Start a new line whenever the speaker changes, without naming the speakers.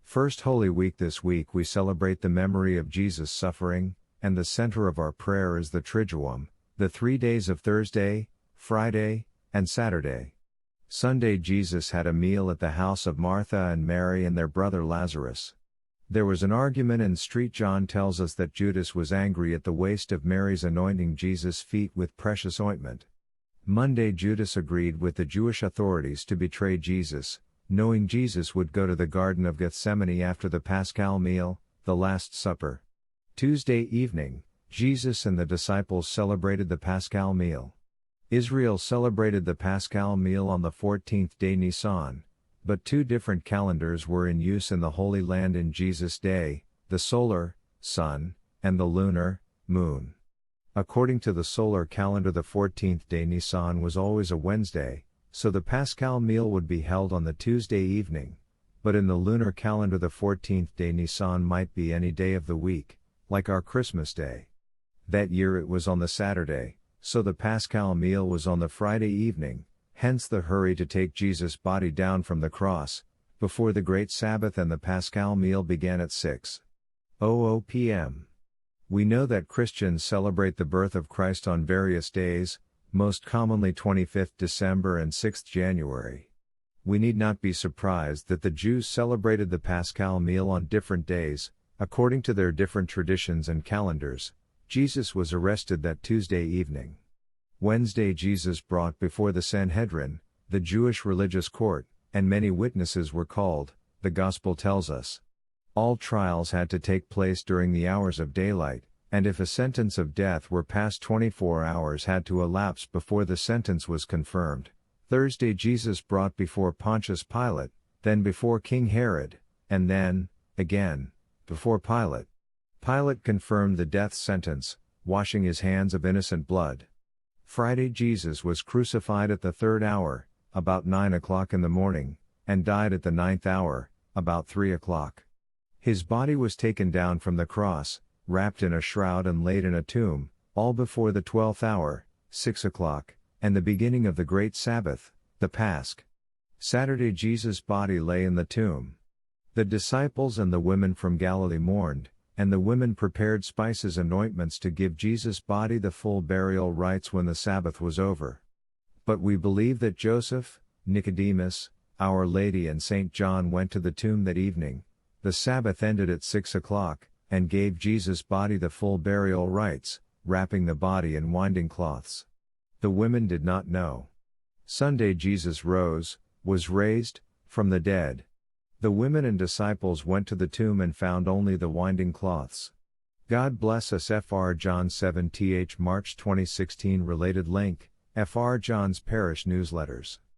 First Holy Week. This week we celebrate the memory of Jesus' suffering, and the center of our prayer is the Triduum, the 3 days of Thursday, Friday, and Saturday. Sunday Jesus had a meal at the house of Martha and Mary and their brother Lazarus. There was an argument in the street. John tells us that Judas was angry at the waste of Mary's anointing Jesus' feet with precious ointment. Monday Judas agreed with the Jewish authorities to betray Jesus, knowing Jesus would go to the Garden of Gethsemane after the Paschal Meal, the Last Supper. Tuesday evening, Jesus and the disciples celebrated the Paschal Meal. Israel celebrated the Paschal Meal on the 14th day Nisan, but 2 different calendars were in use in the Holy Land in Jesus' day, the solar, sun, and the lunar, moon. According to the solar calendar, the 14th day Nisan was always a Wednesday, so the Paschal Meal would be held on the Tuesday evening, but in the lunar calendar the 14th day Nisan might be any day of the week, like our Christmas Day. That year it was on the Saturday, so the Paschal Meal was on the Friday evening, hence the hurry to take Jesus' body down from the cross, before the Great Sabbath, and the Paschal Meal began at 6:00 p.m. We know that Christians celebrate the birth of Christ on various days, most commonly 25th December and 6th January. We need not be surprised that the Jews celebrated the Paschal Meal on different days, according to their different traditions and calendars. Jesus was arrested that Tuesday evening. Wednesday Jesus brought before the Sanhedrin, the Jewish religious court, and many witnesses were called, the Gospel tells us. All trials had to take place during the hours of daylight, and if a sentence of death were passed, 24 hours had to elapse before the sentence was confirmed. Thursday Jesus brought before Pontius Pilate, then before King Herod, and then, again, before Pilate. Pilate confirmed the death sentence, washing his hands of innocent blood. Friday Jesus was crucified at the 3rd hour, about 9 o'clock in the morning, and died at the 9th hour, about 3 o'clock. His body was taken down from the cross, wrapped in a shroud and laid in a tomb, all before the 12th hour, 6 o'clock, and the beginning of the Great Sabbath, the Pasch. Saturday Jesus' body lay in the tomb. The disciples and the women from Galilee mourned, and the women prepared spices and ointments to give Jesus' body the full burial rites when the Sabbath was over. But we believe that Joseph, Nicodemus, Our Lady and St. John went to the tomb that evening. The Sabbath ended at 6 o'clock, and gave Jesus' body the full burial rites, wrapping the body in winding cloths. The women did not know. Sunday Jesus rose, was raised, from the dead. The women and disciples went to the tomb and found only the winding cloths. God bless us. Fr. John 7th March 2016. Related link, Fr. John's Parish Newsletters.